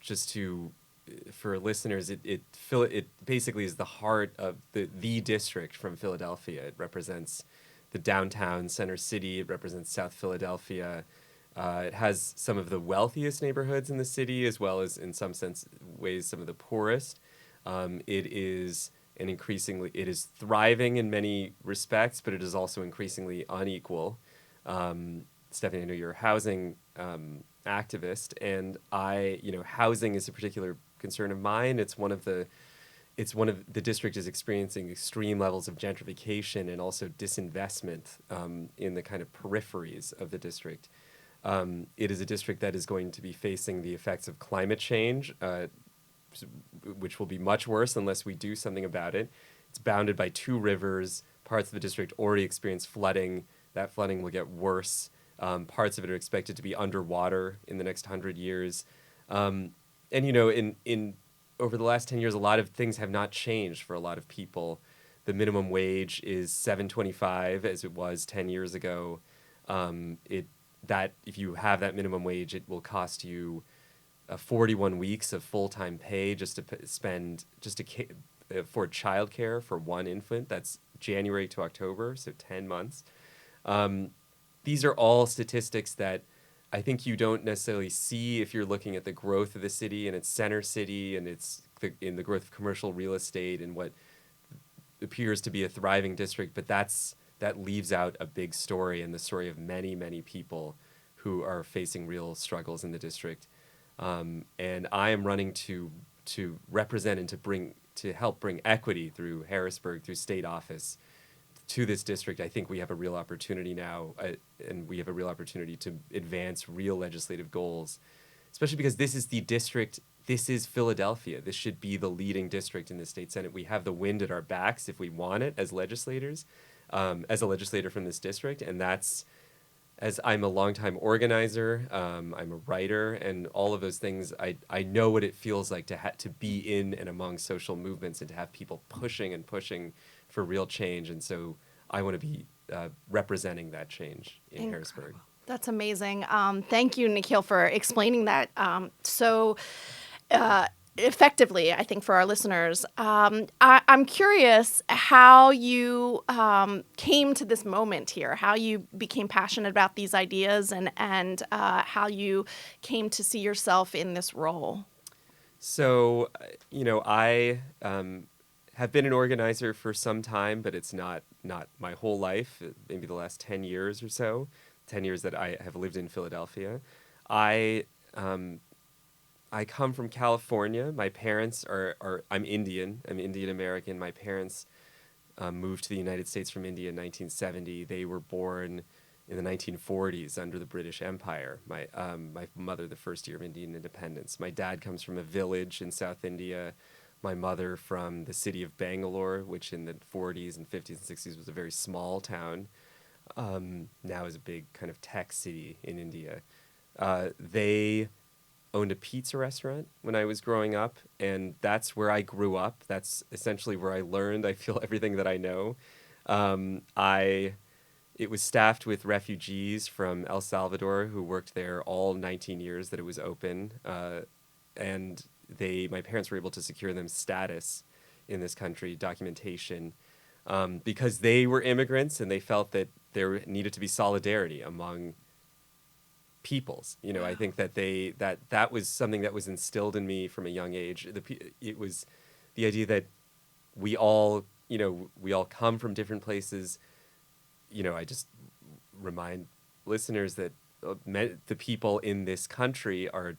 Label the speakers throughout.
Speaker 1: Just to for listeners, it basically is the heart of the district from Philadelphia. It represents the downtown center city. It represents South Philadelphia. It has some of the wealthiest neighborhoods in the city, as well as, in some sense, ways, some of the poorest. It is it is thriving in many respects, but it is also increasingly unequal. Stephanie, I know you're a housing activist, and housing is a particular concern of mine. It's one of the district is experiencing extreme levels of gentrification and also disinvestment in the kind of peripheries of the district. It is a district that is going to be facing the effects of climate change, which will be much worse unless we do something about it. It's bounded by two rivers. Parts of the district already experience flooding. That flooding will get worse. Parts of it are expected to be underwater in the next 100 years. And in over the last 10 years, a lot of things have not changed for a lot of people. The minimum wage is $7.25 as it was 10 years ago. If you have that minimum wage, it will cost you 41 weeks of full-time pay just to for childcare for one infant. That's January to October, so 10 months. These are all statistics that I think you don't necessarily see if you're looking at the growth of the city and its center city and in the growth of commercial real estate and what appears to be a thriving district. But that leaves out a big story, and the story of many, many people who are facing real struggles in the district. And I am running to represent and to help bring equity through Harrisburg, through state office, to this district. I think we have a real opportunity now, and we have a real opportunity to advance real legislative goals, especially because this is the district. This is Philadelphia. This should be the leading district in the state Senate. We have the wind at our backs if we want it as legislators, as a legislator from this district, and that's. As I'm a longtime organizer, I'm a writer, and all of those things. I know what it feels like to be in and among social movements and to have people pushing and pushing for real change. And so I want to be representing that change in Harrisburg.
Speaker 2: That's amazing. Thank you, Nikhil, for explaining that so effectively, I think, for our listeners. I'm curious how you came to this moment here, how you became passionate about these ideas, and how you came to see yourself in this role.
Speaker 1: So, I have been an organizer for some time, but it's not my whole life. Maybe the last 10 years or so, 10 years that I have lived in Philadelphia. I I come from California. My parents I'm Indian. I'm Indian American. My parents moved to the United States from India in 1970. They were born in the 1940s under the British Empire. My mother, the first year of Indian independence. My dad comes from a village in South India. My mother from the city of Bangalore, which in the 40s and 50s and 60s was a very small town. Now is a big kind of tech city in India. They owned a pizza restaurant when I was growing up, and that's where I grew up. That's essentially where I learned, I feel, everything that I know. It was staffed with refugees from El Salvador who worked there all 19 years that it was open, and my parents were able to secure them status in this country, documentation, because they were immigrants and they felt that there needed to be solidarity among peoples. I think that that was something that was instilled in me from a young age. It was the idea that we all come from different places. I just remind listeners that the people in this country are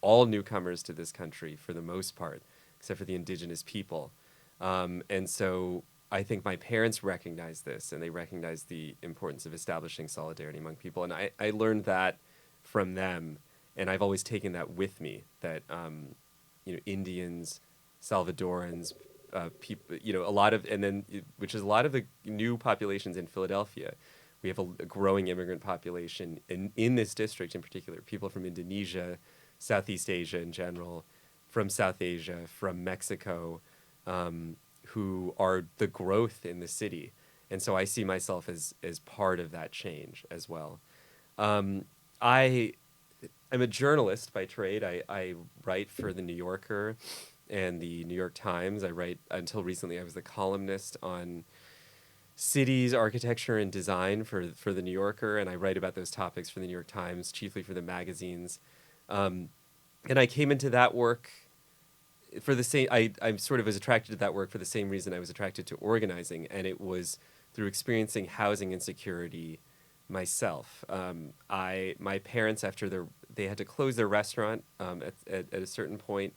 Speaker 1: all newcomers to this country for the most part, except for the indigenous people. And so I think my parents recognized this, and they recognized the importance of establishing solidarity among people. And I learned that from them, and I've always taken that with me, that Indians, Salvadorans, people, a lot of, and then which is a lot of the new populations in Philadelphia. We have a growing immigrant population in this district in particular. People from Indonesia, Southeast Asia in general, from South Asia, from Mexico, who are the growth in the city. And so I see myself as part of that change as well. I I'm a journalist by trade. I write for the New Yorker and the New York Times. I write until recently. I was the columnist on cities, architecture, and design for the New Yorker, and I write about those topics for the New York Times, chiefly for the magazines. Um, and I came into that work for the same. I sort of was attracted to that work for the same reason I was attracted to organizing, and it was through experiencing housing insecurity myself. My parents, after they had to close their restaurant at a certain point,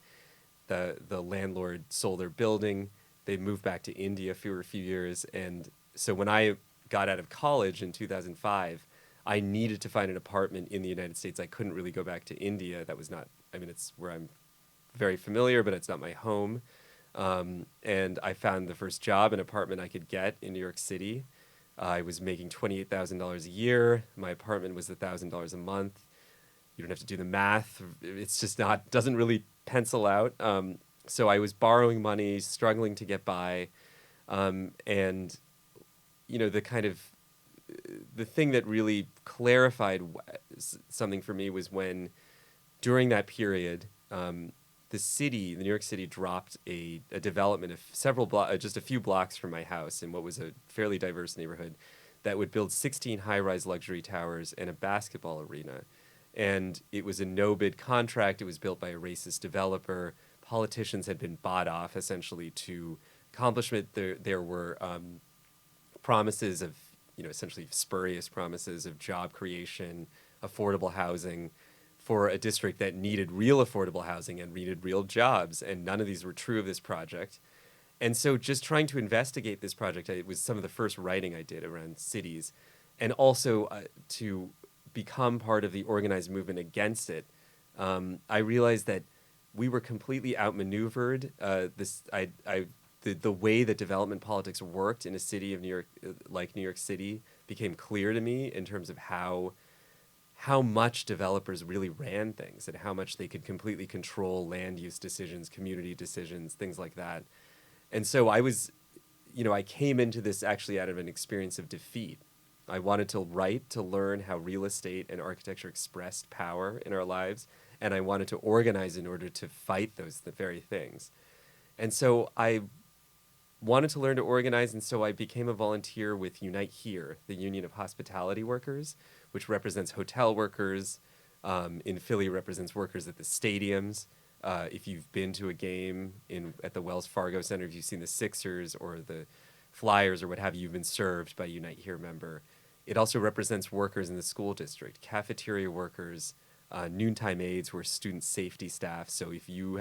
Speaker 1: the landlord sold their building. They moved back to India for a few years, and so when I got out of college in 2005, I needed to find an apartment in the United States. I couldn't really go back to India. That was not. I mean, it's where I'm very familiar, but it's not my home. And I found the first job, an apartment I could get in New York City. I was making $28,000 a year. My apartment was $1,000 a month. You don't have to do the math. It's just not doesn't really pencil out. So I was borrowing money, struggling to get by, and the kind of the thing that really clarified something for me was when during that period, the New York City, dropped a development of just a few blocks from my house in what was a fairly diverse neighborhood that would build 16 high-rise luxury towers and a basketball arena. And it was a no-bid contract. It was built by a racist developer. Politicians had been bought off essentially to accomplishment. There were promises of, essentially spurious promises of job creation, affordable housing for a district that needed real affordable housing and needed real jobs. And none of these were true of this project. And so just trying to investigate this project, it was some of the first writing I did around cities, and also to become part of the organized movement against it. I realized that we were completely outmaneuvered. The way that development politics worked in a city of New York, like New York City, became clear to me in terms of how much developers really ran things and how much they could completely control land use decisions, community decisions, things like that. And so I came into this actually out of an experience of defeat. I wanted to write to learn how real estate and architecture expressed power in our lives, and I wanted to organize in order to fight the very things. And so I wanted to learn to organize, and so I became a volunteer with Unite Here, the Union of Hospitality Workers, which represents hotel workers. In Philly, represents workers at the stadiums. If you've been to a game at the Wells Fargo Center, if you've seen the Sixers or the Flyers or what have you, you've been served by a Unite Here member. It also represents workers in the school district, cafeteria workers, noontime aides who are student safety staff. So if you've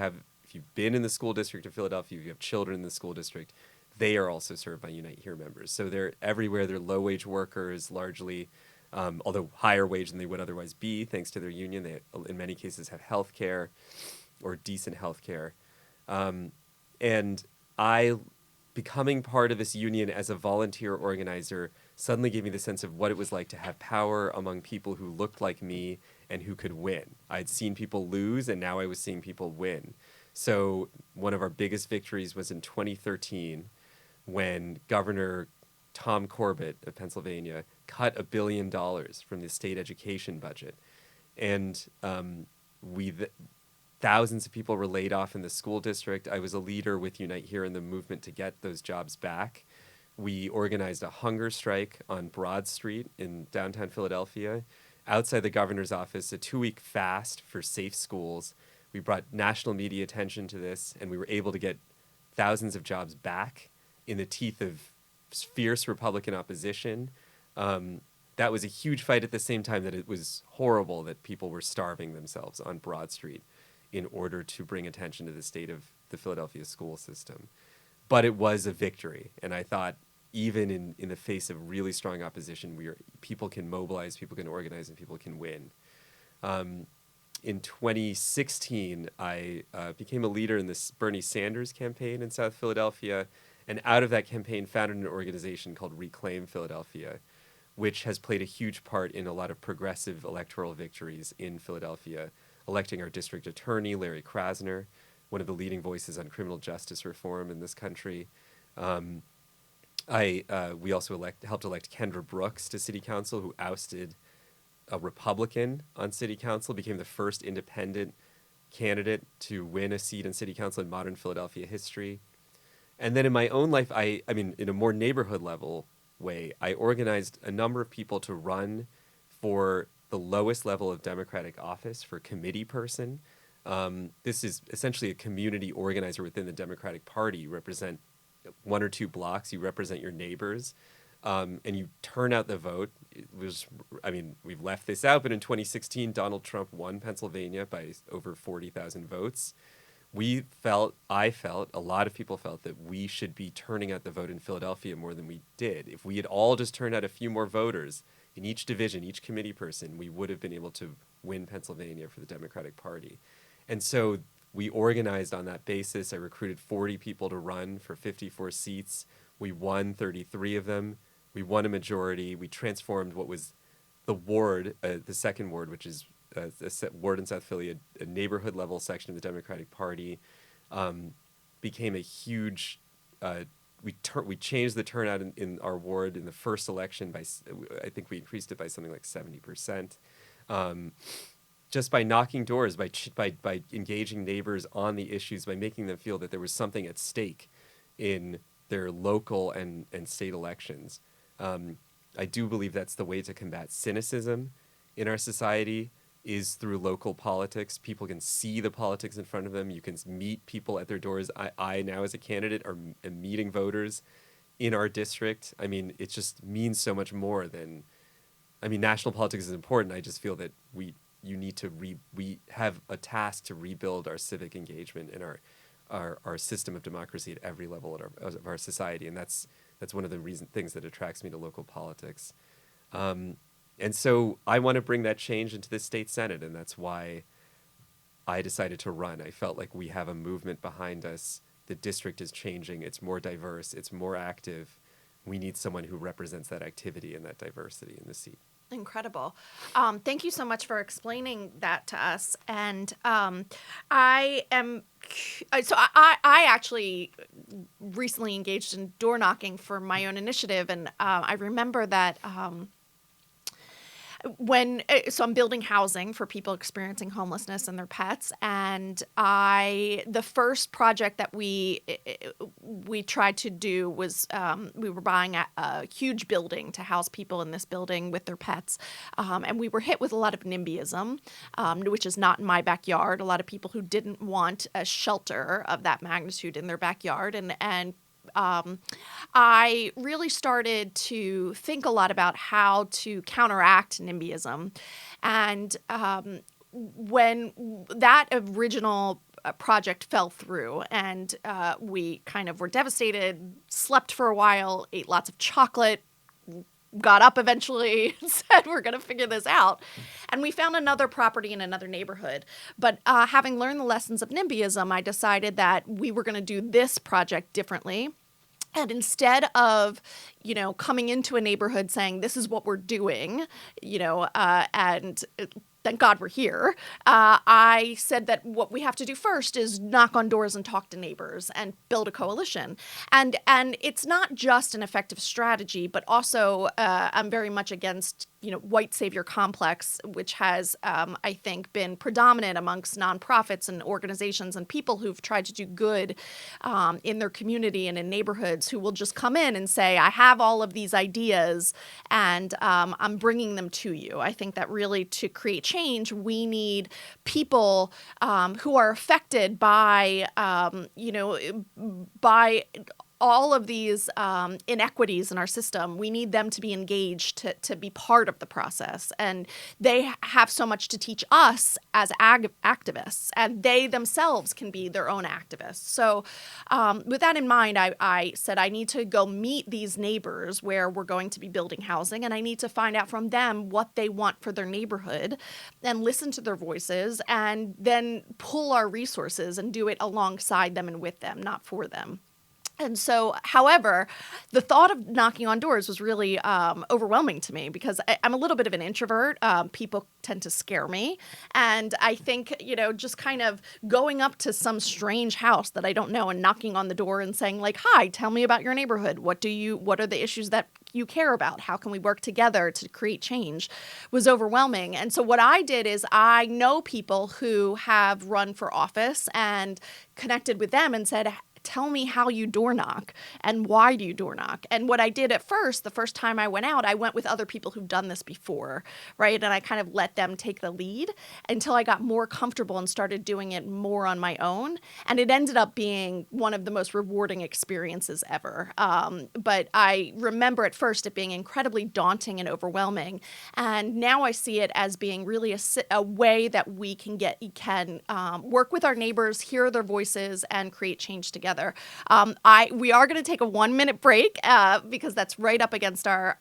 Speaker 1: been in the school district of Philadelphia, if you have children in the school district, they are also served by Unite Here members. So they're everywhere. They're low-wage workers largely, although higher wage than they would otherwise be thanks to their union. They, in many cases, have health care or decent health care. And becoming part of this union as a volunteer organizer suddenly gave me the sense of what it was like to have power among people who looked like me and who could win. I'd seen people lose, and now I was seeing people win. So one of our biggest victories was in 2013 when Governor Tom Corbett of Pennsylvania cut $1 billion from the state education budget. And thousands of people were laid off in the school district. I was a leader with Unite Here in the movement to get those jobs back. We organized a hunger strike on Broad Street in downtown Philadelphia. Outside the governor's office, a 2-week fast for safe schools. We brought national media attention to this, and we were able to get thousands of jobs back in the teeth of fierce Republican opposition. That was a huge fight at the same time that it was horrible that people were starving themselves on Broad Street in order to bring attention to the state of the Philadelphia school system. But it was a victory, and I thought even in the face of really strong opposition, people can mobilize, people can organize, and people can win. In 2016, I became a leader in this Bernie Sanders campaign in South Philadelphia, and out of that campaign founded an organization called Reclaim Philadelphia, which has played a huge part in a lot of progressive electoral victories in Philadelphia, electing our district attorney, Larry Krasner, one of the leading voices on criminal justice reform in this country. We also helped elect Kendra Brooks to city council, who ousted a Republican on city council, became the first independent candidate to win a seat in city council in modern Philadelphia history. And then in my own life, I mean, in a more neighborhood level way, I organized a number of people to run for the lowest level of Democratic office for committee person. This is essentially a community organizer within the Democratic Party. You represent one or two blocks, you represent your neighbors, and you turn out the vote. It was, I mean, we've left this out, but in 2016, Donald Trump won Pennsylvania by over 40,000 votes. I felt, a lot of people felt that we should be turning out the vote in Philadelphia more than we did. If we had all just turned out a few more voters in each division, each committee person, we would have been able to win Pennsylvania for the Democratic Party. And so we organized on that basis. I recruited 40 people to run for 54 seats. We won 33 of them. We won a majority. We transformed what was the ward, the second ward, which is a ward in South Philly, a neighborhood level section of the Democratic Party, became a huge. We changed the turnout in our ward in the first election by, I think we increased it by something like 70%, just by knocking doors, by engaging neighbors on the issues, by making them feel that there was something at stake in their local and state elections. I do believe that's the way to combat cynicism in our society, is through local politics. People can see the politics in front of them. You can meet people at their doors. I now, as a candidate, am meeting voters in our district. I mean, it just means so much more than, I mean, national politics is important. I just feel that we have a task to rebuild our civic engagement and our system of democracy at every level of our society. And that's one of the things that attracts me to local politics. And so I want to bring that change into the state Senate, and that's why I decided to run. I felt like we have a movement behind us. The district is changing. It's more diverse. It's more active. We need someone who represents that activity and that diversity in the seat.
Speaker 2: Incredible. Thank you so much for explaining that to us. And I actually recently engaged in door knocking for my own initiative, and I remember that so I'm building housing for people experiencing homelessness and their pets, and the first project that we tried to do was we were buying a huge building to house people in this building with their pets, and we were hit with a lot of NIMBYism, which is not in my backyard. A lot of people who didn't want a shelter of that magnitude in their backyard, and I really started to think a lot about how to counteract NIMBYism. And when that original project fell through and we kind of were devastated, slept for a while, ate lots of chocolate, got up eventually and said, we're going to figure this out. And we found another property in another neighborhood. But having learned the lessons of NIMBYism, I decided that we were going to do this project differently. And instead of, coming into a neighborhood saying, this is what we're doing, and thank God we're here, I said that what we have to do first is knock on doors and talk to neighbors and build a coalition. And it's not just an effective strategy, but also I'm very much against white savior complex, which has, I think, been predominant amongst nonprofits and organizations and people who've tried to do good in their community and in neighborhoods, who will just come in and say, I have all of these ideas and I'm bringing them to you. I think that really, to create change, we need people who are affected by, by all of these inequities in our system. We need them to be engaged, to be part of the process. And they have so much to teach us as activists, and they themselves can be their own activists. So with that in mind, I said I need to go meet these neighbors where we're going to be building housing, and I need to find out from them what they want for their neighborhood and listen to their voices, and then pull our resources and do it alongside them and with them, not for them. And so, however, the thought of knocking on doors was really overwhelming to me because I'm a little bit of an introvert. People tend to scare me. And I think, just kind of going up to some strange house that I don't know and knocking on the door and saying like, hi, tell me about your neighborhood. What are the issues that you care about? How can we work together to create change was overwhelming. And so what I did is I know people who have run for office and connected with them and said, tell me how you door knock and why do you door knock? And what I did at first, the first time I went out, I went with other people who've done this before, right? And I kind of let them take the lead until I got more comfortable and started doing it more on my own. And it ended up being one of the most rewarding experiences ever. But I remember at first it being incredibly daunting and overwhelming. And now I see it as being really a way that we can work with our neighbors, hear their voices, and create change together. We are going to take a 1-minute break because that's right up against our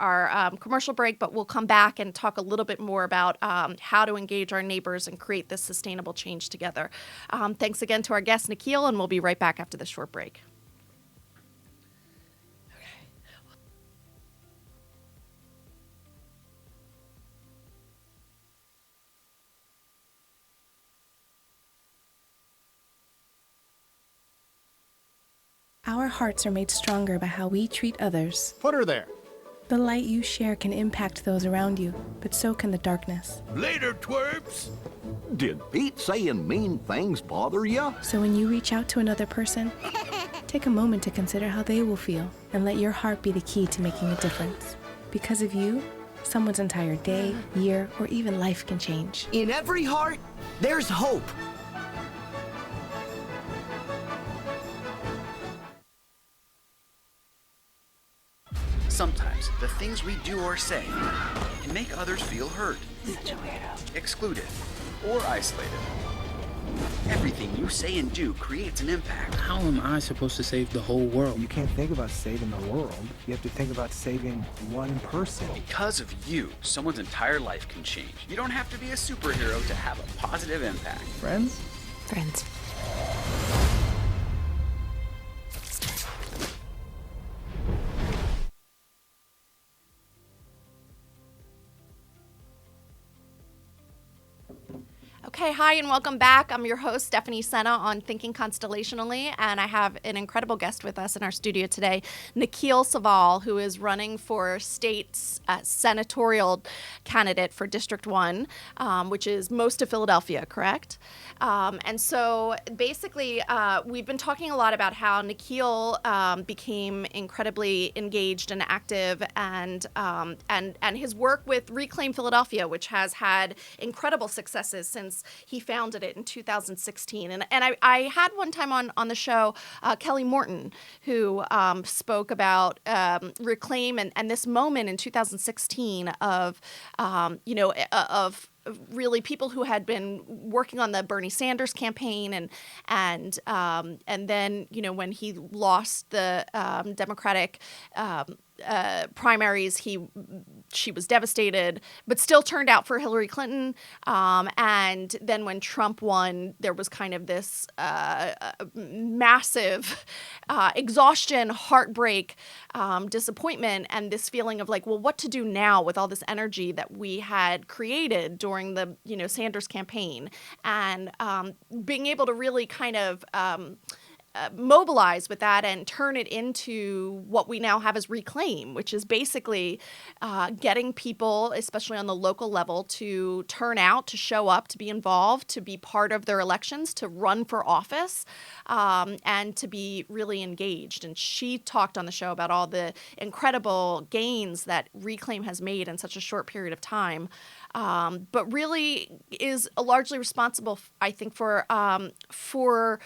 Speaker 2: commercial break, but we'll come back and talk a little bit more about how to engage our neighbors and create this sustainable change together. Thanks again to our guest, Nikil, and we'll be right back after this short break.
Speaker 3: Our hearts are made stronger by how we treat others.
Speaker 4: Put her there.
Speaker 3: The light you share can impact those around you, but so can the darkness.
Speaker 5: Later, twerps.
Speaker 6: Did Pete saying mean things bother you?
Speaker 3: So when you reach out to another person, take a moment to consider how they will feel and let your heart be the key to making a difference. Because of you, someone's entire day, year, or even life can change.
Speaker 7: In every heart, there's hope.
Speaker 8: Sometimes the things we do or say can make others feel hurt, excluded, or isolated. Everything you say and do creates an impact.
Speaker 9: How am I supposed to save the whole world?
Speaker 10: You can't think about saving the world. You have to think about saving one person.
Speaker 8: Because of you, someone's entire life can change. You don't have to be a superhero to have a positive impact.
Speaker 10: Friends?
Speaker 3: Friends.
Speaker 2: Okay, hi and welcome back. I'm your host, Stephanie Sena on Thinking Constellationally, and I have an incredible guest with us in our studio today, Nikil Sabal, who is running for state's senatorial candidate for District 1, which is most of Philadelphia, correct? And so basically, we've been talking a lot about how Nikil became incredibly engaged and active and his work with Reclaim Philadelphia, which has had incredible successes since he founded it in 2016. And I had one time on the show Kelly Morton, who spoke about Reclaim and this moment in 2016 of really people who had been working on the Bernie Sanders campaign and then when he lost the Democratic primaries, she was devastated, but still turned out for Hillary Clinton. And then when Trump won, there was kind of this massive exhaustion, heartbreak, disappointment, and this feeling of like, well, what to do now with all this energy that we had created during the Sanders campaign, and being able to really kind of mobilize with that and turn it into what we now have as Reclaim, which is basically getting people, especially on the local level, to turn out, to show up, to be involved, to be part of their elections, to run for office, and to be really engaged. And she talked on the show about all the incredible gains that Reclaim has made in such a short period of time, but really is largely responsible, I think, for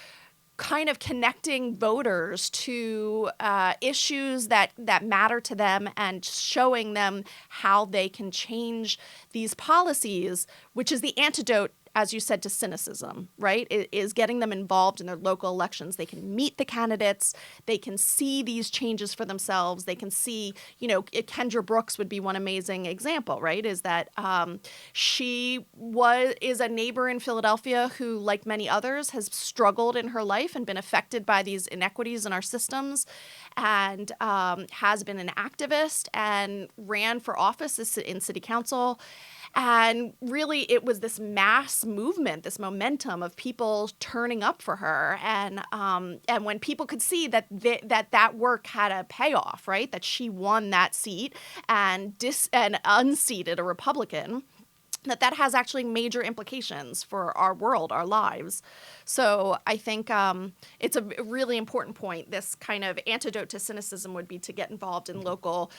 Speaker 2: kind of connecting voters to issues that matter to them and showing them how they can change these policies, which is the antidote as you said, to cynicism, right? It is getting them involved in their local elections. They can meet the candidates. They can see these changes for themselves. They can see, Kendra Brooks would be one amazing example, right? Is that she is a neighbor in Philadelphia who, like many others, has struggled in her life and been affected by these inequities in our systems, and has been an activist and ran for office in city council. And really, it was this mass movement, this momentum of people turning up for her. And when people could see that that work had a payoff, right? That she won that seat and unseated a Republican, that has actually major implications for our world, our lives. So I think it's a really important point. This kind of antidote to cynicism would be to get involved in local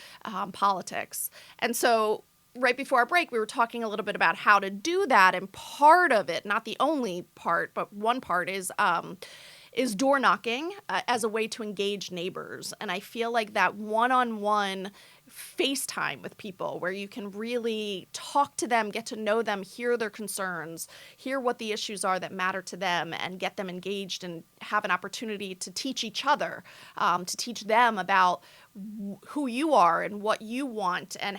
Speaker 2: politics. And so right before our break, we were talking a little bit about how to do that. And part of it, not the only part, but one part is door knocking as a way to engage neighbors. And I feel like that one-on-one FaceTime with people where you can really talk to them, get to know them, hear their concerns, hear what the issues are that matter to them, and get them engaged and have an opportunity to teach each other, to teach them about who you are and what you want and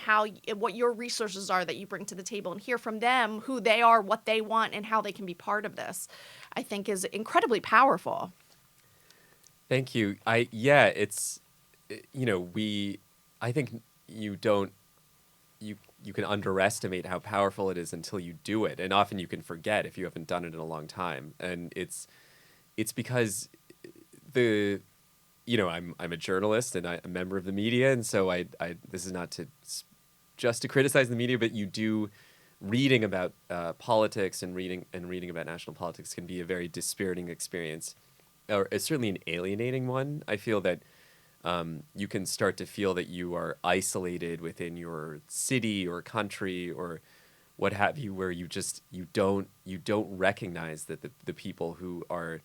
Speaker 2: what your resources are that you bring to the table, and hear from them who they are, what they want, and how they can be part of this, I think is incredibly powerful.
Speaker 1: Thank you. I think you can underestimate how powerful it is until you do it, and often you can forget if you haven't done it in a long time. And it's because I'm a journalist and I'm a member of the media, and so I this is not just to criticize the media, but you do reading about politics and reading about national politics can be a very dispiriting experience, or it's certainly an alienating one. I feel that you can start to feel that you are isolated within your city or country or what have you, where you don't recognize that the people who are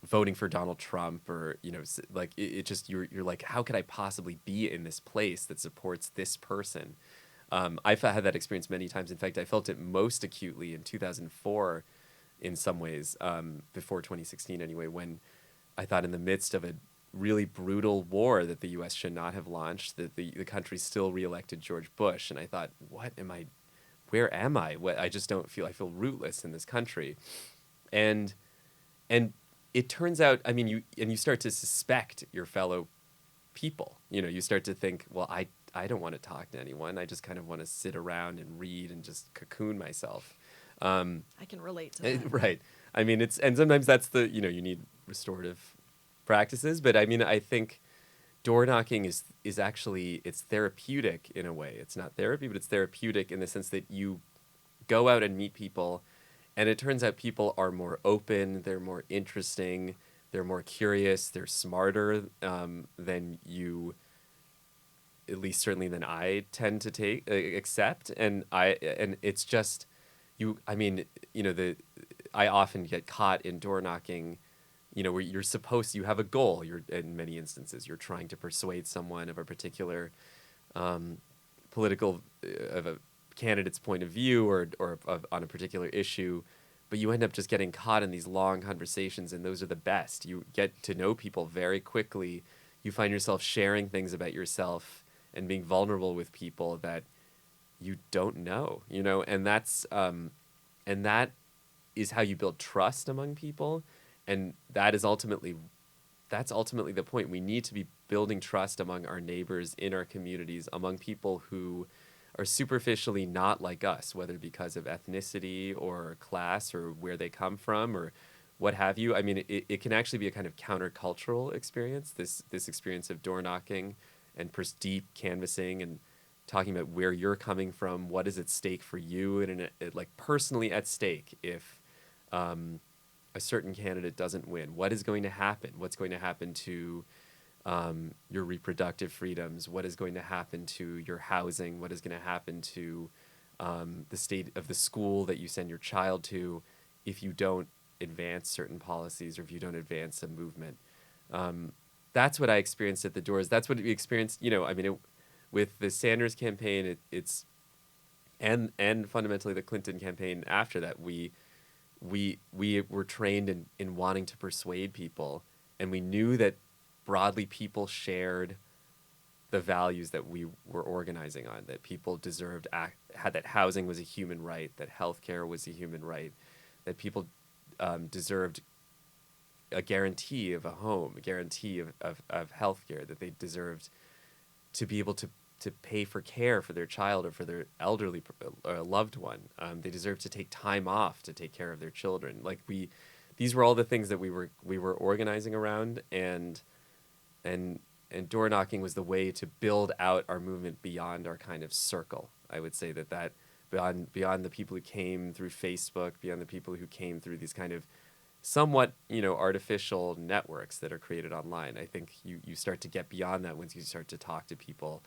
Speaker 1: voting for Donald Trump, or you're like, how could I possibly be in this place that supports this person? I've had that experience many times. In fact, I felt it most acutely in 2004 in some ways, before 2016 anyway, when I thought in the midst of a really brutal war that the U.S. should not have launched, that the country still reelected George Bush. And I thought, where am I? I just don't feel, I feel rootless in this country. And it turns out, you start to suspect your fellow people. You start to think, well, I don't want to talk to anyone. I just kind of want to sit around and read and just cocoon myself.
Speaker 2: I can relate to that.
Speaker 1: Right. And sometimes that's you need restorative practices, but I think door knocking is actually, it's therapeutic in a way. It's not therapy, but it's therapeutic in the sense that you go out and meet people, and it turns out people are more open, they're more interesting, they're more curious, they're smarter than you, at least certainly than I tend to accept. And it's just I often get caught in door knocking, where you have a goal. In many instances, you're trying to persuade someone of a particular political, of a candidate's point of view, or on a particular issue, but you end up just getting caught in these long conversations, and those are the best. You get to know people very quickly. You find yourself sharing things about yourself and being vulnerable with people that you don't know, and that is how you build trust among people. And that's ultimately the point. We need to be building trust among our neighbors, in our communities, among people who are superficially not like us, whether because of ethnicity or class or where they come from or what have you. It can actually be a kind of countercultural experience, this experience of door knocking and deep canvassing and talking about where you're coming from, what is at stake for you, and like personally at stake if a certain candidate doesn't win. What is going to happen? What's going to happen to your reproductive freedoms? What is going to happen to your housing? What is going to happen to the state of the school that you send your child to if you don't advance certain policies or if you don't advance a movement? That's what I experienced at the doors. That's what we experienced, with the Sanders campaign. and fundamentally the Clinton campaign after that, we were trained in wanting to persuade people, and we knew that broadly people shared the values that we were organizing on, that people deserved that housing was a human right, that healthcare was a human right, that people deserved a guarantee of a home, a guarantee of healthcare, that they deserved to be able to pay for care for their child or for their elderly loved one. They deserve to take time off to take care of their children. Like these were all the things that we were organizing around, and door knocking was the way to build out our movement beyond our kind of circle. I would say that beyond the people who came through Facebook, beyond the people who came through these kind of somewhat, artificial networks that are created online. I think you start to get beyond that once you start to talk to people,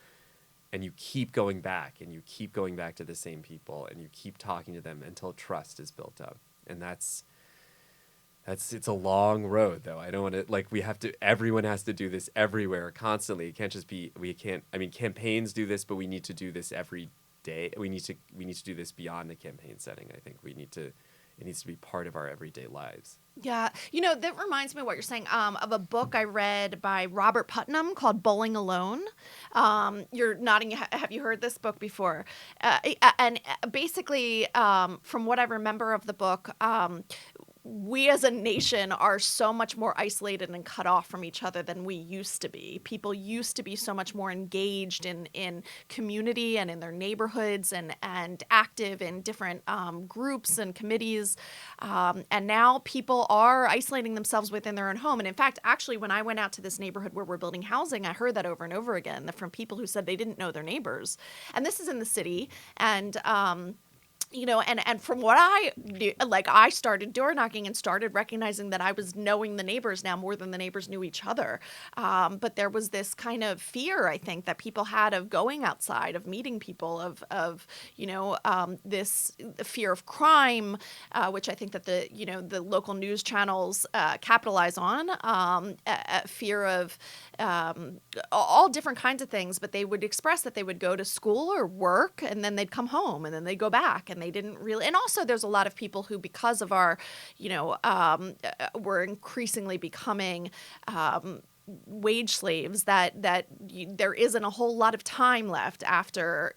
Speaker 1: and you keep going back to the same people, and you keep talking to them until trust is built up. And it's a long road, though. I don't want to, everyone has to do this everywhere constantly. It can't just be, campaigns do this, but we need to do this every day. We need to do this beyond the campaign setting. I think it needs to be part of our everyday lives.
Speaker 2: Yeah. That reminds me of what you're saying, of a book I read by Robert Putnam called Bowling Alone. You're nodding. Have you heard this book before? And basically, from what I remember of the book, we as a nation are so much more isolated and cut off from each other than we used to be. People used to be so much more engaged in community and in their neighborhoods and active in different groups and committees. And now people are isolating themselves within their own home. And in fact, actually, when I went out to this neighborhood where we're building housing, I heard that over and over again from people who said they didn't know their neighbors. And this is in the city. And and from what I do, I started door knocking and started recognizing that I was knowing the neighbors now more than the neighbors knew each other. But there was this kind of fear, I think, that people had of going outside, of meeting people, of this fear of crime, which I think that the local news channels capitalize on, fear of all different kinds of things. But they would express that they would go to school or work, and then they'd come home, and then they'd go back, and they didn't really. And also, there's a lot of people who, because of our, we're increasingly becoming wage slaves, that there isn't a whole lot of time left after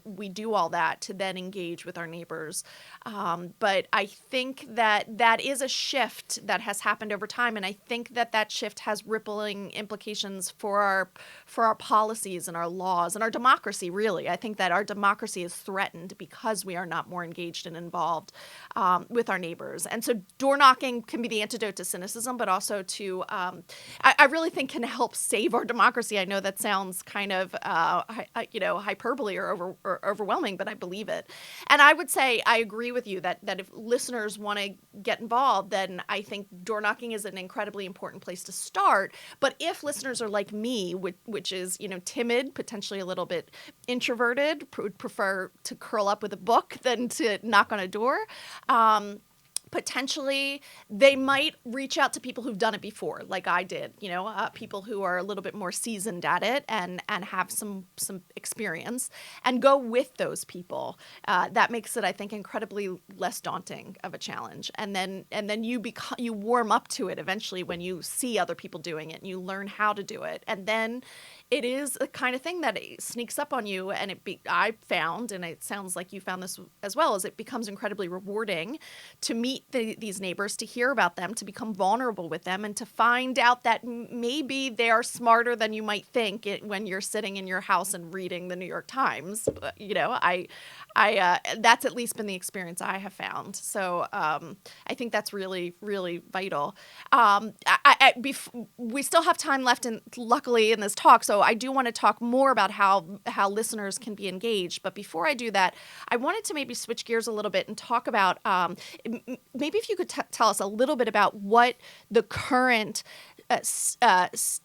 Speaker 2: we do all that to then engage with our neighbors. But I think that is a shift that has happened over time, and I think that shift has rippling implications for our policies and our laws and our democracy. Really, I think that our democracy is threatened because we are not more engaged and involved with our neighbors. And so door knocking can be the antidote to cynicism, but also to I really think can help save our democracy. I know that sounds kind of hyperbole or overwhelming, but I believe it. And I would say I agree with you that if listeners want to get involved, then I think door knocking is an incredibly important place to start. But if listeners are like me, which is timid, potentially a little bit introverted, would prefer to curl up with a book than to knock on a door, potentially they might reach out to people who've done it before, like I did, people who are a little bit more seasoned at it and have some experience, and go with those people. That makes it, I think, incredibly less daunting of a challenge. And then you warm up to it eventually when you see other people doing it and you learn how to do it. And then it is a kind of thing that sneaks up on you, and I found, and it sounds like you found this as well, is it becomes incredibly rewarding to meet these neighbors, to hear about them, to become vulnerable with them, and to find out that maybe they are smarter than you might think when you're sitting in your house and reading the New York Times. That's at least been the experience I have found. So I think that's really, really vital. We still have time left, luckily, in this talk, so I do want to talk more about how listeners can be engaged. But before I do that, I wanted to maybe switch gears a little bit and talk about maybe if you could tell us a little bit about what the current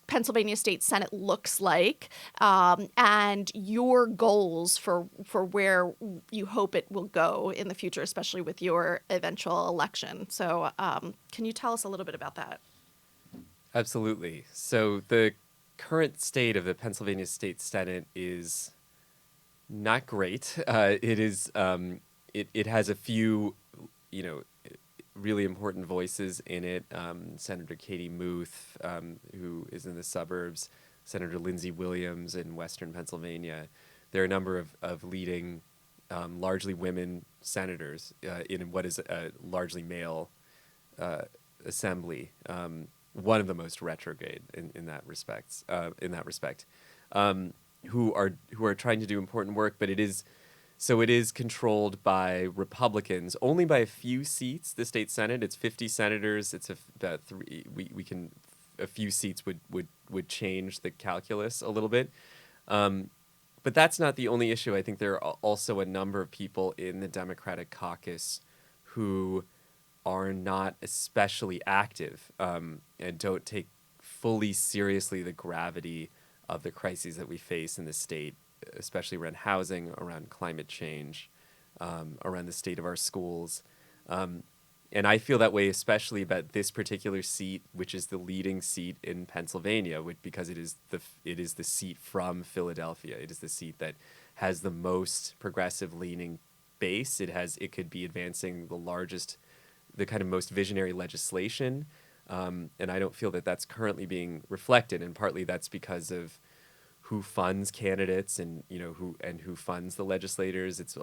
Speaker 2: Pennsylvania State Senate looks like, and your goals for where you hope it will go in the future, especially with your eventual election. So can you tell us a little bit about that?
Speaker 1: Absolutely. So the current state of the Pennsylvania State Senate is Not great. It is. It has a few, you know, really important voices in it. Senator Katie Muth, who is in the suburbs. Senator Lindsey Williams in Western Pennsylvania. There are a number of leading, largely women senators in what is a largely male assembly. One of the most retrograde in that respect. Who are trying to do important work, but it is controlled by Republicans, only by a few seats. The state Senate, it's 50 senators. It's about three. We can a few seats would change the calculus a little bit. But that's not the only issue. I think there are also a number of people in the Democratic caucus who are not especially active and don't take fully seriously the gravity of the crises that we face in the state, especially around housing, around climate change, around the state of our schools. And I feel that way especially about this particular seat, which is the leading seat in Pennsylvania, because it is the seat from Philadelphia. It is the seat that has the most progressive leaning base. It could be advancing the kind of most visionary legislation. And I don't feel that that's currently being reflected. And partly that's because of who funds candidates and who funds the legislators. It's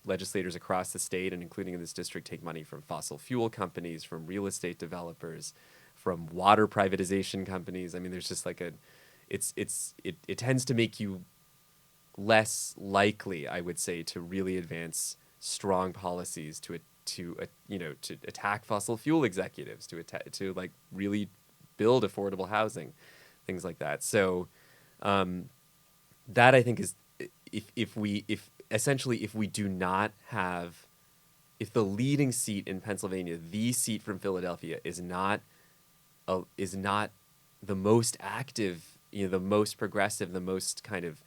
Speaker 1: legislators across the state and including in this district take money from fossil fuel companies, from real estate developers, from water privatization companies. I mean, there's just it tends to make you less likely, I would say, to really advance strong policies to attack fossil fuel executives, to really build affordable housing, things like that. So that I think is if we do not have, if the leading seat in Pennsylvania, the seat from Philadelphia, is not the most active, the most progressive, the most kind of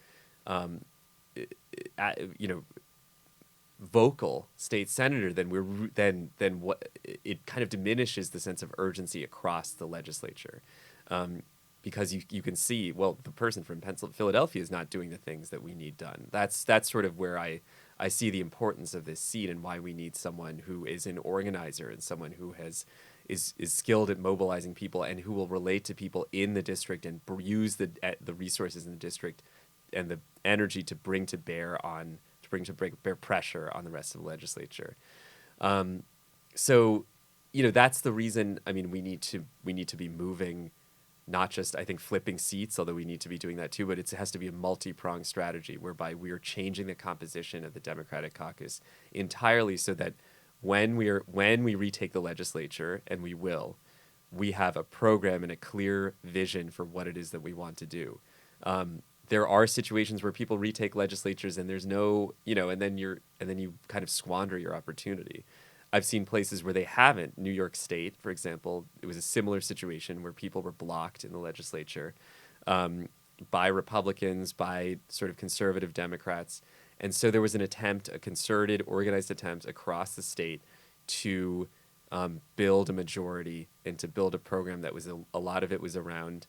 Speaker 1: vocal state senator, then what it kind of diminishes the sense of urgency across the legislature, because you can see, well, the person from Philadelphia is not doing the things that we need done. That's sort of where I see the importance of this seat and why we need someone who is an organizer and someone who is skilled at mobilizing people and who will relate to people in the district and use the resources in the district and the energy to bring to bear pressure on the rest of the legislature. So, that's the reason. I mean, we need to be moving, not just, I think, flipping seats, although we need to be doing that too, but it has to be a multi-pronged strategy whereby we are changing the composition of the Democratic caucus entirely so that when we retake the legislature, and we have a program and a clear vision for what it is that we want to do. There are situations where people retake legislatures and there's no, and then you kind of squander your opportunity. I've seen places where they haven't. New York State, for example, it was a similar situation where people were blocked in the legislature by Republicans, by sort of conservative Democrats. And so there was a concerted, organized attempt across the state to build a majority and to build a program that was a lot of it was around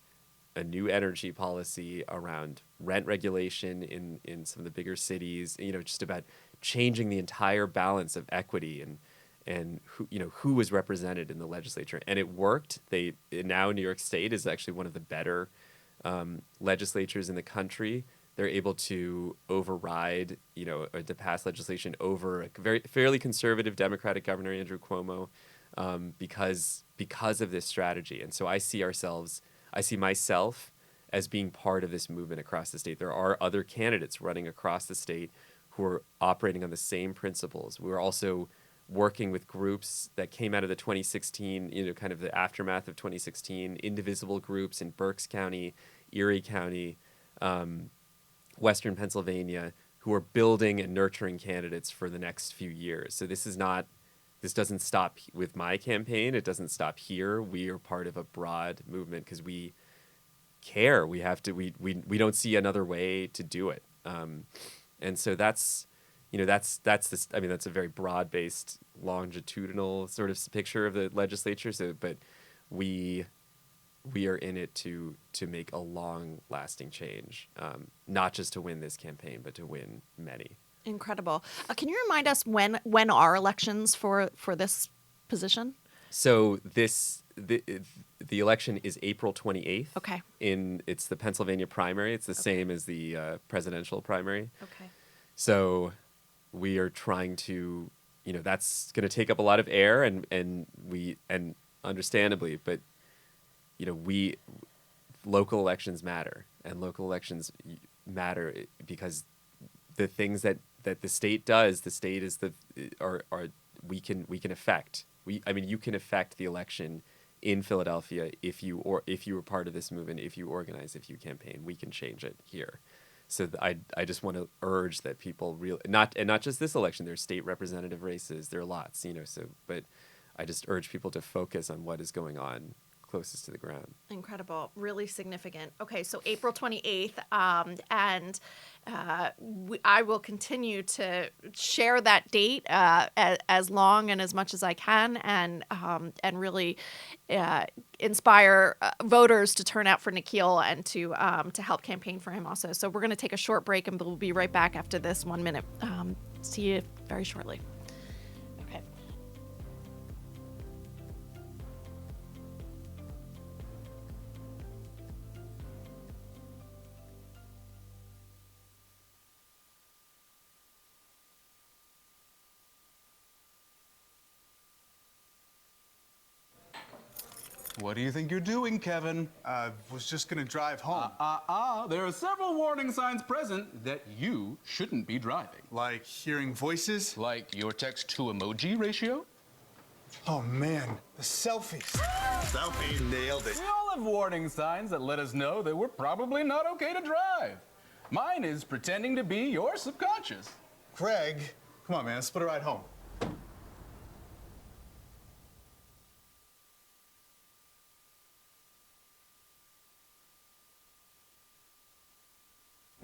Speaker 1: a new energy policy, around rent regulation in some of the bigger cities, just about changing the entire balance of equity and who was represented in the legislature. And it worked. Now New York State is actually one of the better legislatures in the country. They're able to override, or to pass legislation over a fairly conservative Democratic governor, Andrew Cuomo, because of this strategy. And so I see myself as being part of this movement across the state. There are other candidates running across the state who are operating on the same principles. We're also working with groups that came out of the 2016, kind of the aftermath of 2016, indivisible groups in Berks County, Erie County, Western Pennsylvania, who are building and nurturing candidates for the next few years. So this doesn't stop with my campaign. It doesn't stop here. We are part of a broad movement because we care. We don't see another way to do it. And so that's this. I mean, that's a very broad-based, longitudinal sort of picture of the legislature. So, but we we are in it to make a long-lasting change, not just to win this campaign, but to win many.
Speaker 2: Incredible. Can you remind us when are elections for this position?
Speaker 1: So the election is April 28th.
Speaker 2: Okay.
Speaker 1: It's the Pennsylvania primary. It's the same as the presidential primary.
Speaker 2: Okay.
Speaker 1: So we are trying to, that's going to take up a lot of air, and understandably, but local elections matter, and local elections matter because the things that the state does, the state is we can affect. You can affect the election in Philadelphia if you were part of this movement, if you organize, if you campaign. We can change it here. So I just want to urge that people not just this election. There's state representative races. There are lots, but I just urge people to focus on what is going on closest to the ground.
Speaker 2: Incredible. Really significant. Okay, so April 28th, and I will continue to share that date as long and as much as I can, and really inspire voters to turn out for Nikil and to help campaign for him also. So we're going to take a short break, and we'll be right back after this 1 minute. See you very shortly. Okay.
Speaker 4: What do you think you're doing, Kevin?
Speaker 5: Was just gonna drive home.
Speaker 4: There are several warning signs present that you shouldn't be driving.
Speaker 5: Like hearing voices?
Speaker 4: Like your text-to-emoji ratio?
Speaker 5: Oh man, the selfies. Selfie, nailed it.
Speaker 4: We all have warning signs that let us know that we're probably not okay to drive. Mine is pretending to be your subconscious.
Speaker 5: Craig, come on man, let's split a ride home.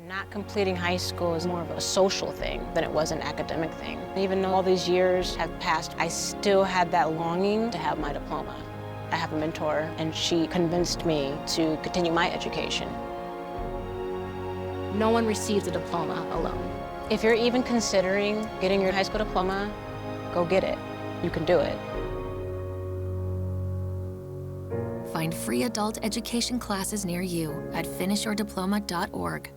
Speaker 11: Not completing high school is more of a social thing than it was an academic thing. Even though all these years have passed, I still had that longing to have my diploma. I have a mentor, and she convinced me to continue my education. No one receives a diploma alone. If you're even considering getting your high school diploma, go get it. You can do it.
Speaker 12: Find free adult education classes near you at finishyourdiploma.org.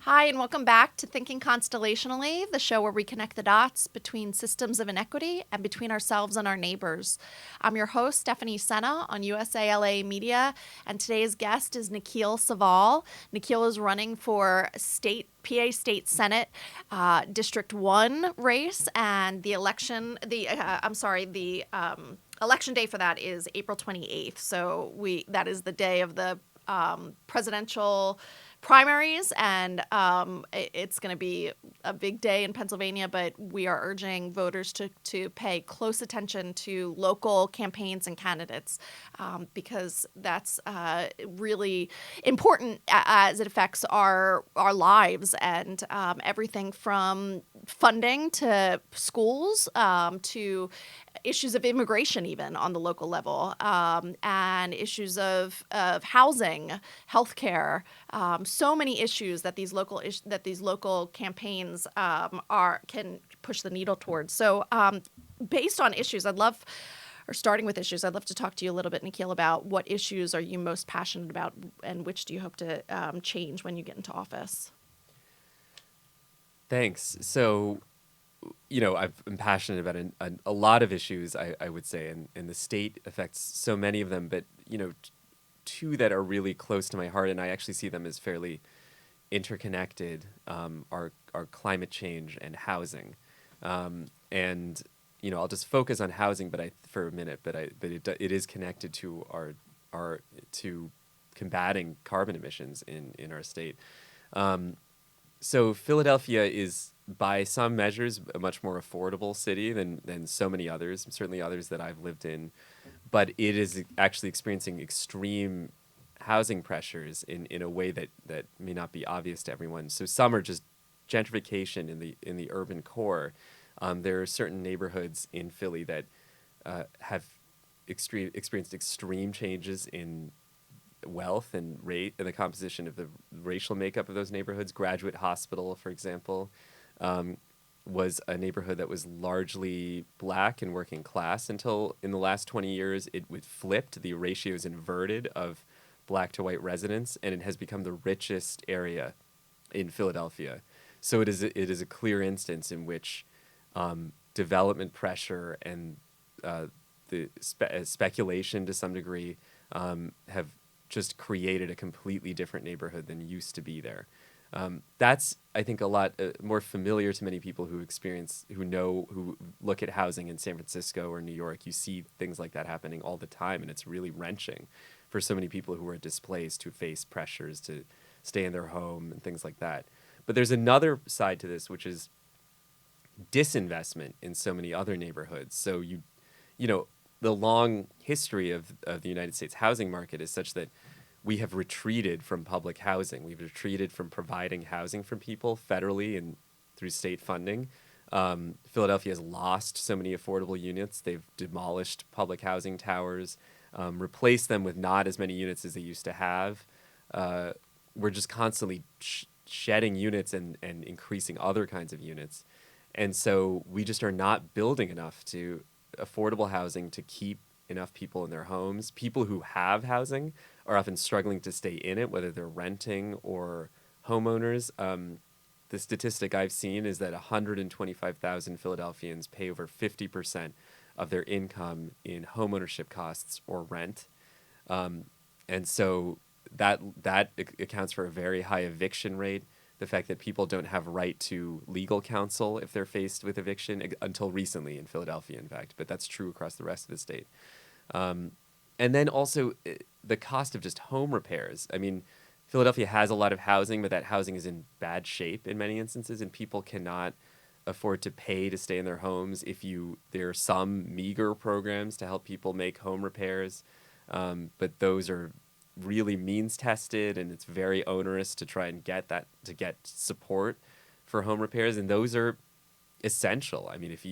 Speaker 2: Hi, and welcome back to Thinking Constellationally, the show where we connect the dots between systems of inequity and between ourselves and our neighbors. I'm your host, Stephanie Sena on USALA Media, and today's guest is Nikil Sabal. Nikil is running for PA State Senate District 1 race, and the election day for that is April 28th. So that is the day of the presidential primaries, and it's going to be a big day in Pennsylvania, but we are urging voters to pay close attention to local campaigns and candidates because that's really important as it affects our lives, and everything from funding to schools to issues of immigration even on the local level, and issues of housing, healthcare, so many issues that these local campaigns can push the needle towards. So based on issues, starting with issues, I'd love to talk to you a little bit, Nikil, about what issues are you most passionate about, and which do you hope to change when you get into office?
Speaker 1: Thanks. So, I'm passionate about a lot of issues, I would say, and the state affects so many of them, but, two that are really close to my heart, and I actually see them as fairly interconnected, are climate change and housing. And, I'll just focus on housing for a minute, but it is connected to to combating carbon emissions in our state. So Philadelphia is, by some measures, a much more affordable city than so many others, certainly others that I've lived in. But it is actually experiencing extreme housing pressures in a way that may not be obvious to everyone. So some are just gentrification in the urban core. There are certain neighborhoods in Philly that have experienced extreme changes in wealth and rate and the composition of the racial makeup of those neighborhoods. Graduate Hospital, for example, was a neighborhood that was largely black and working class until in the last 20 years it would flipped. The ratio is inverted of black to white residents, and it has become the richest area in Philadelphia. So it is a clear instance in which development pressure and the speculation to some degree have just created a completely different neighborhood than used to be there. That's, I think, a lot more familiar to many people who look at housing in San Francisco or New York. You see things like that happening all the time, and it's really wrenching for so many people who are displaced, who face pressures to stay in their home and things like that. But there's another side to this, which is disinvestment in so many other neighborhoods. So the long history of the United States housing market is such that we have retreated from public housing. We've retreated from providing housing for people federally and through state funding. Philadelphia has lost so many affordable units. They've demolished public housing towers, replaced them with not as many units as they used to have. We're just constantly shedding units and increasing other kinds of units. And so we just are not building enough affordable housing to keep enough people in their homes. People who have housing are often struggling to stay in it, whether they're renting or homeowners. The statistic I've seen is that 125,000 Philadelphians pay over 50% of their income in homeownership costs or rent. And so that accounts for a very high eviction rate. The fact that people don't have right to legal counsel if they're faced with eviction until recently in Philadelphia, in fact, but that's true across the rest of the state. And then also the cost of just home repairs. I mean, Philadelphia has a lot of housing, but that housing is in bad shape in many instances, and people cannot afford to pay to stay in their homes. There are some meager programs to help people make home repairs, but those are really means tested, and it's very onerous to try and get support for home repairs, and those are essential. I mean, if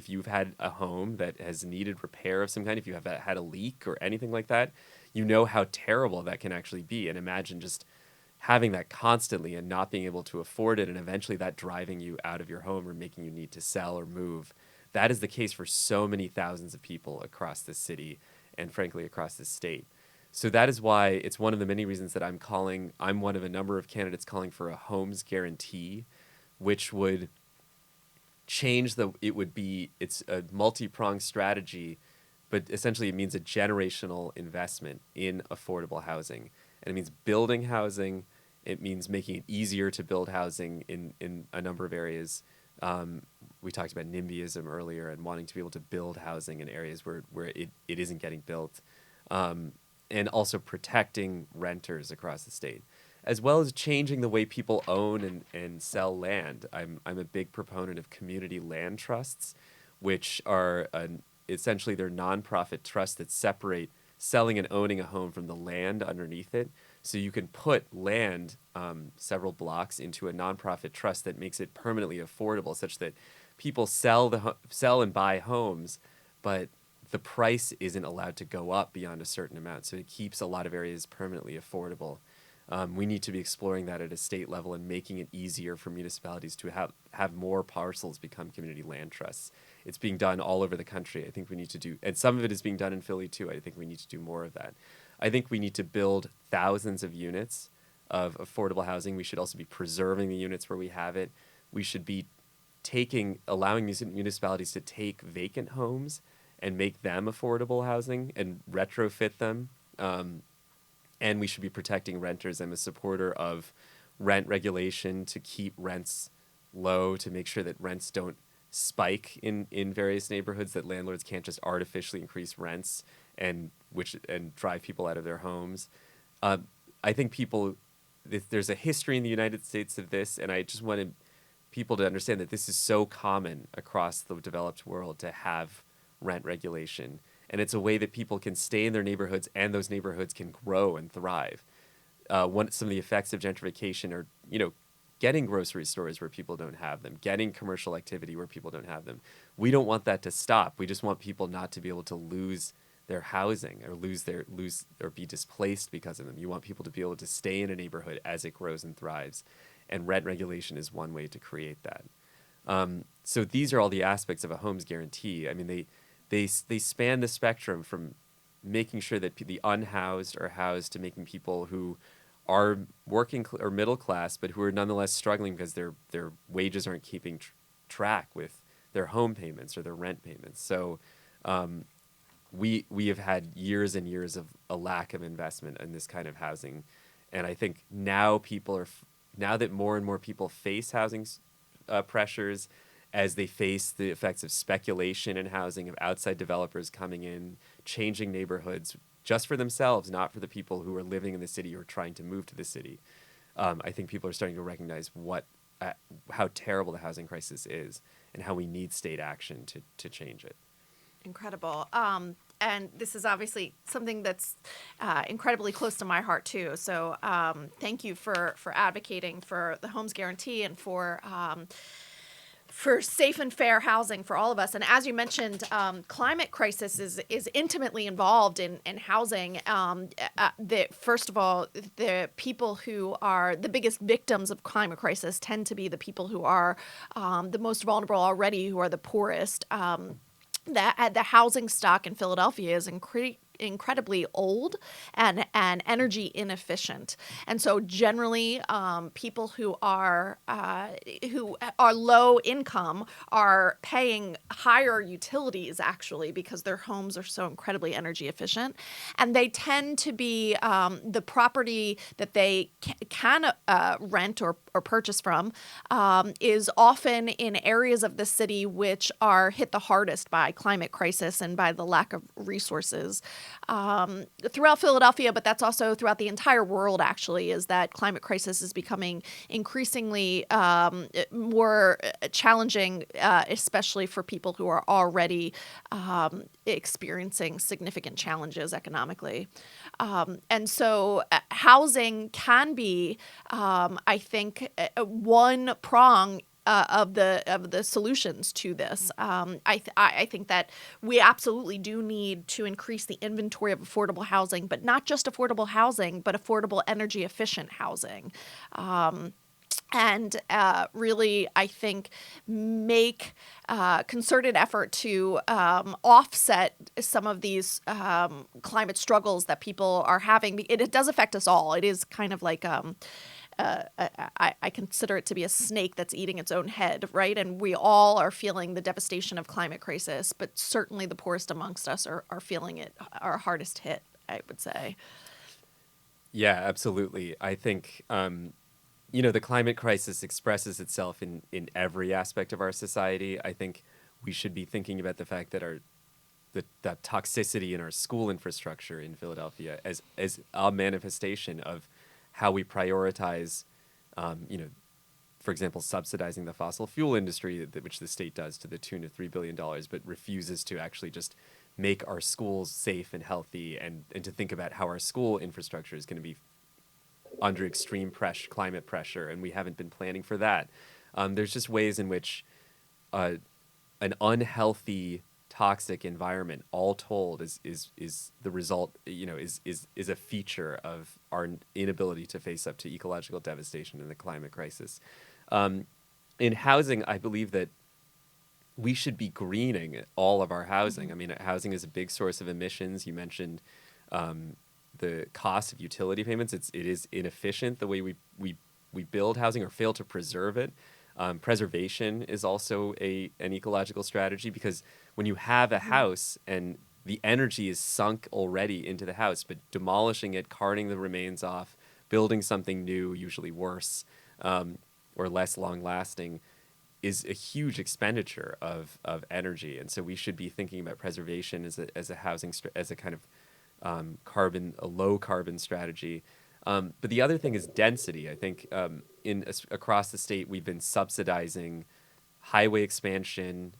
Speaker 1: you've had a home that has needed repair of some kind, if you have had a leak or anything like that, you know how terrible that can actually be. And imagine just having that constantly and not being able to afford it, and eventually that driving you out of your home or making you need to sell or move. That is the case for so many thousands of people across this city and frankly across this state. So that is why it's one of the many reasons that I'm one of a number of candidates calling for a homes guarantee, which would change it's a multi-pronged strategy, but essentially it means a generational investment in affordable housing. And it means building housing. It means making it easier to build housing in a number of areas. We talked about NIMBYism earlier and wanting to be able to build housing in areas where it isn't getting built. And also protecting renters across the state, as well as changing the way people own and sell land. I'm a big proponent of community land trusts, which are essentially they're nonprofit trusts that separate selling and owning a home from the land underneath it. So you can put land several blocks into a nonprofit trust that makes it permanently affordable, such that people sell and buy homes, but the price isn't allowed to go up beyond a certain amount. So it keeps a lot of areas permanently affordable. We need to be exploring that at a state level and making it easier for municipalities to have more parcels become community land trusts. It's being done all over the country. I think we need to do, and some of it is being done in Philly too. I think we need to do more of that. I think we need to build thousands of units of affordable housing. We should also be preserving the units where we have it. We should be allowing municipalities to take vacant homes and make them affordable housing and retrofit them. And we should be protecting renters. I'm a supporter of rent regulation to keep rents low, to make sure that rents don't spike in various neighborhoods, that landlords can't just artificially increase rents and drive people out of their homes. I think there's a history in the United States of this, and I just wanted people to understand that this is so common across the developed world to have rent regulation. And it's a way that people can stay in their neighborhoods and those neighborhoods can grow and thrive. Some of the effects of gentrification are, getting grocery stores where people don't have them, getting commercial activity where people don't have them. We don't want that to stop. We just want people not to be able to lose their housing or lose or be displaced because of them. You want people to be able to stay in a neighborhood as it grows and thrives, and rent regulation is one way to create that. So these are all the aspects of a homes guarantee. I mean, they span the spectrum from making sure that the unhoused are housed to making people who are working or middle class, but who are nonetheless struggling because their wages aren't keeping track with their home payments or their rent payments. So we have had years and years of a lack of investment in this kind of housing, and I think now now that more and more people face housing pressures, as they face the effects of speculation in housing, of outside developers coming in, changing neighborhoods just for themselves, not for the people who are living in the city or trying to move to the city. I think people are starting to recognize how terrible the housing crisis is and how we need state action to change it.
Speaker 2: Incredible. And this is obviously something that's incredibly close to my heart too. So thank you for advocating for the homes guarantee and for safe and fair housing for all of us. And as you mentioned, climate crisis is intimately involved in housing. First of all, the people who are the biggest victims of climate crisis tend to be the people who are the most vulnerable already, who are the poorest. The housing stock in Philadelphia is incredibly old and energy inefficient, and so generally people who are low income are paying higher utilities actually because their homes are so incredibly energy efficient, and they tend to be the property that they can rent or purchase from is often in areas of the city which are hit the hardest by climate crisis and by the lack of resources. Throughout Philadelphia, but that's also throughout the entire world, actually, is that climate crisis is becoming increasingly more challenging, especially for people who are already experiencing significant challenges economically. And so housing can be, I think, one prong of the solutions to this. I think that we absolutely do need to increase the inventory of affordable housing, but not just affordable housing, but affordable energy efficient housing. And really, I think, make concerted effort to offset some of these climate struggles that people are having. It does affect us all. It is kind of like I consider it to be a snake that's eating its own head, right? And we all are feeling the devastation of climate crisis, but certainly the poorest amongst us are feeling it, are hardest hit, I would say.
Speaker 1: Yeah, absolutely. I think, the climate crisis expresses itself in every aspect of our society. I think we should be thinking about the fact that the toxicity in our school infrastructure in Philadelphia as a manifestation of how we prioritize, for example, subsidizing the fossil fuel industry, which the state does to the tune of $3 billion, but refuses to actually just make our schools safe and healthy and to think about how our school infrastructure is going to be under extreme climate pressure, and we haven't been planning for that. There's just ways in which an unhealthy, toxic environment, all told, is the result. Is a feature of our inability to face up to ecological devastation and the climate crisis. In housing, I believe that we should be greening all of our housing. I mean, housing is a big source of emissions. You mentioned the cost of utility payments. It is inefficient the way we build housing or fail to preserve it. Preservation is also an ecological strategy, because when you have a house and the energy is sunk already into the house, but demolishing it, carting the remains off, building something new, usually worse or less long-lasting, is a huge expenditure of energy. And so we should be thinking about preservation as a housing as a kind of a low carbon strategy. But the other thing is density. I think across the state, we've been subsidizing highway expansion.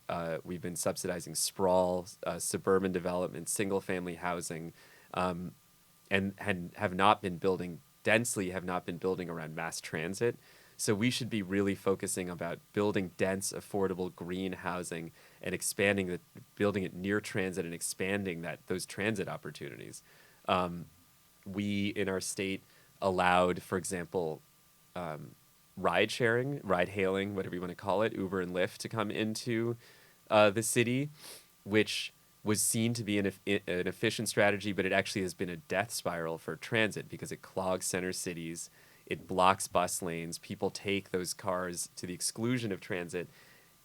Speaker 1: We've been subsidizing sprawl, suburban development, single family housing, and have not been building densely, have not been building around mass transit. So we should be really focusing about building dense, affordable, green housing and building it near transit and expanding those transit opportunities. We in our state allowed, for example, ride sharing, ride hailing, whatever you want to call it, Uber and Lyft to come into the city, which was seen to be an efficient strategy, but it actually has been a death spiral for transit because it clogs center cities, it blocks bus lanes, people take those cars to the exclusion of transit,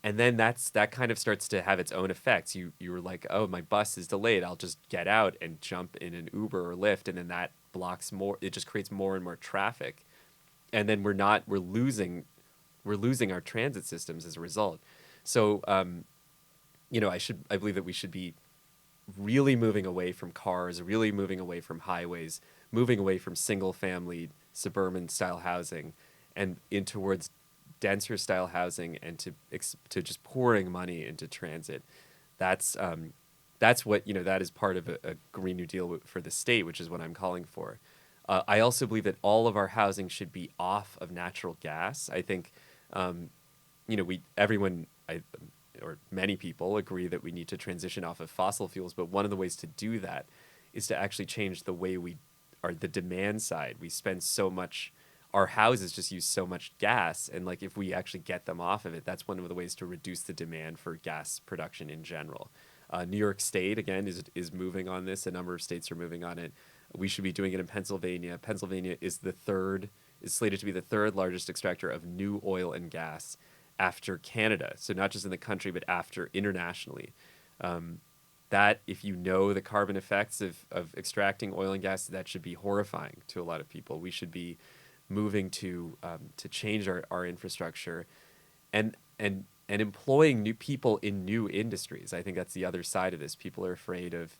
Speaker 1: and then that kind of starts to have its own effects. You were like, oh, my bus is delayed, I'll just get out and jump in an Uber or Lyft, and then that blocks more. It just creates more and more traffic, and then we're losing our transit systems as a result. So I believe that we should be really moving away from cars, really moving away from highways, moving away from single-family suburban style housing, and in towards denser style housing, and to just pouring money into transit. That's what that is part of a Green New Deal for the state, which is what I'm calling for. I also believe that all of our housing should be off of natural gas. I think many people agree that we need to transition off of fossil fuels, but one of the ways to do that is to actually change the way the demand side. We spend so much, our houses just use so much gas, and like if we actually get them off of it, that's one of the ways to reduce the demand for gas production in general. New York State, again, is moving on this. A number of states are moving on it. We should be doing it in Pennsylvania. Pennsylvania is slated to be the third largest extractor of new oil and gas after Canada. So not just in the country, but after internationally. That, if you know the carbon effects of extracting oil and gas, that should be horrifying to a lot of people. We should be moving to change our infrastructure and employing new people in new industries. I think that's the other side of this. People are afraid of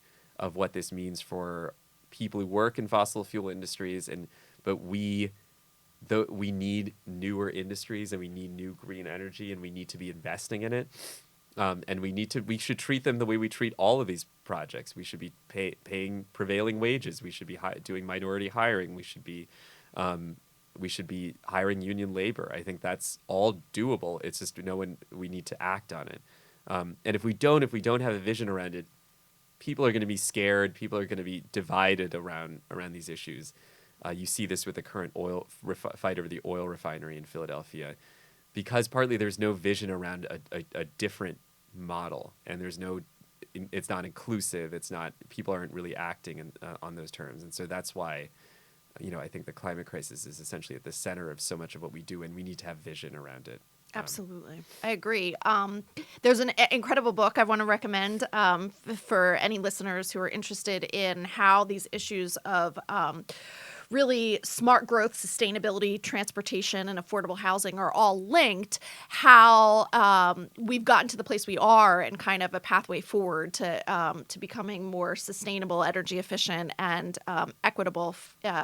Speaker 1: what this means for people who work in fossil fuel industries, but we need newer industries, and we need new green energy, and we need to be investing in it. And we should treat them the way we treat all of these projects. We should be paying prevailing wages. We should be doing minority hiring. We should be hiring union labor. I think that's all doable. It's just we need to act on it. And if we don't have a vision around it, people are going to be scared. People are going to be divided around these issues. You see this with the current fight over the oil refinery in Philadelphia, because partly there's no vision around a different model, and it's not inclusive. People aren't really acting on those terms, and so that's why, I think the climate crisis is essentially at the center of so much of what we do, and we need to have vision around it.
Speaker 2: Absolutely. I agree. There's an incredible book I want to recommend for any listeners who are interested in how these issues of really smart growth, sustainability, transportation, and affordable housing are all linked, how we've gotten to the place we are and kind of a pathway forward to becoming more sustainable, energy efficient, and equitable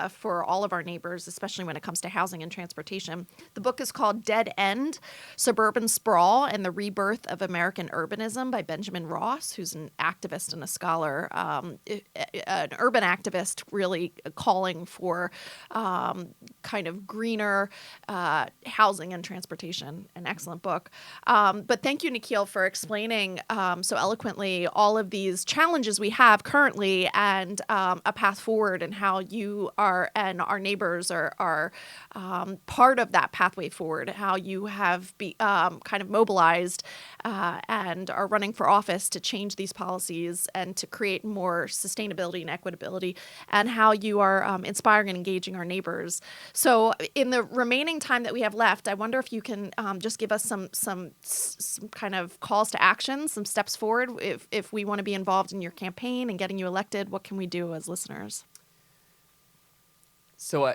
Speaker 2: for all of our neighbors, especially when it comes to housing and transportation. The book is called Dead End: Suburban Sprawl and the Rebirth of American Urbanism by Benjamin Ross, who's an activist and a scholar, an urban activist really calling for kind of greener housing and transportation. An excellent book. But thank you, Nikil, for explaining so eloquently all of these challenges we have currently and a path forward, and how you are and our neighbors are part of that pathway forward, how you have kind of mobilized and are running for office to change these policies and to create more sustainability and equitability, and how you are inspiring and engaging our neighbors. So in the remaining time that we have left, I wonder if you can just give us some kind of calls to action, some steps forward. If we want to be involved in your campaign and getting you elected, what can we do as listeners?
Speaker 1: So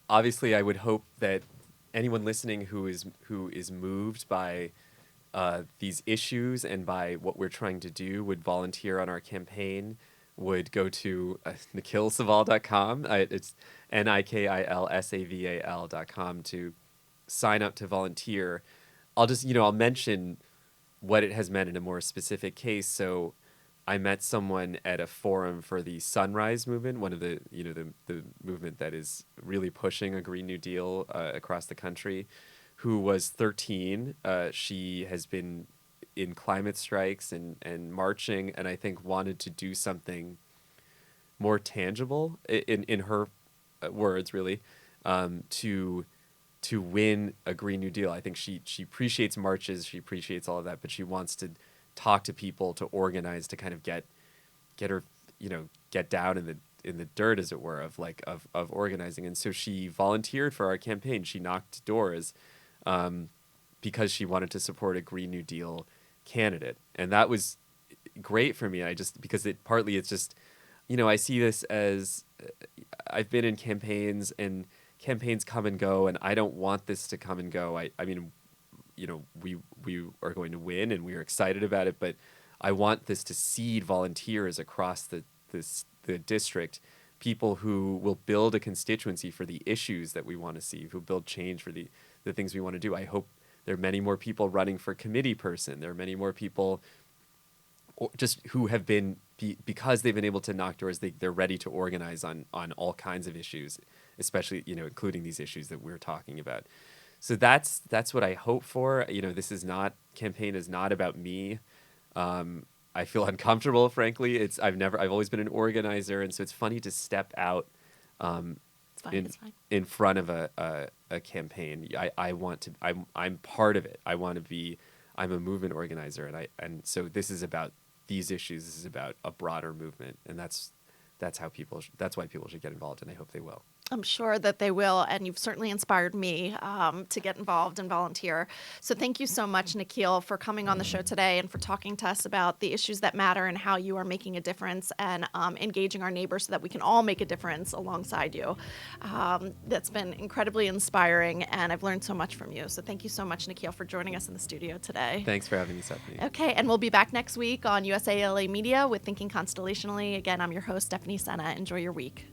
Speaker 1: obviously I would hope that anyone listening who is moved by these issues and by what we're trying to do would volunteer on our campaign, would go to nikilsabal.com. It's nikilsaval.com to sign up to volunteer. I'll mention what it has meant in a more specific case. So I met someone at a forum for the Sunrise Movement, one of the movement that is really pushing a Green New Deal across the country, who was 13. She has been in climate strikes and marching, and I think wanted to do something more tangible in her words, really, to win a Green New Deal. I think she appreciates marches, she appreciates all of that, but she wants to talk to people, to organize, to kind of get her, get down in the dirt, as it were, of organizing. And so she volunteered for our campaign. She knocked doors because she wanted to support a Green New Deal candidate, and that was great for me. It's just, I see this as I've been in campaigns, and campaigns come and go, and I don't want this to come and go. I mean, we are going to win, and we are excited about it, but I want this to seed volunteers across the district, people who will build a constituency for the issues that we want to see, who build change for the things we want to do. I hope there are many more people running for committee person. There are many more people just who have been, because they've been able to knock doors, they're ready to organize on all kinds of issues, especially, including these issues that we're talking about. So that's what I hope for. Campaign is not about me. I feel uncomfortable, frankly. I've always been an organizer, and so it's funny to step out
Speaker 2: It's fine.
Speaker 1: in front of a campaign. I'm part of it. I'm a movement organizer, and so this is about these issues. This is about a broader movement, and that's why people should get involved, and I hope they will.
Speaker 2: I'm sure that they will, and you've certainly inspired me to get involved and volunteer. So thank you so much, Nikil, for coming on the show today and for talking to us about the issues that matter and how you are making a difference and engaging our neighbors so that we can all make a difference alongside you. That's been incredibly inspiring, and I've learned so much from you. So thank you so much, Nikil, for joining us in the studio today.
Speaker 1: Thanks for having me, Stephanie.
Speaker 2: Okay, and we'll be back next week on USALA Media with Thinking Constellationally. Again, I'm your host, Stephanie Sena. Enjoy your week.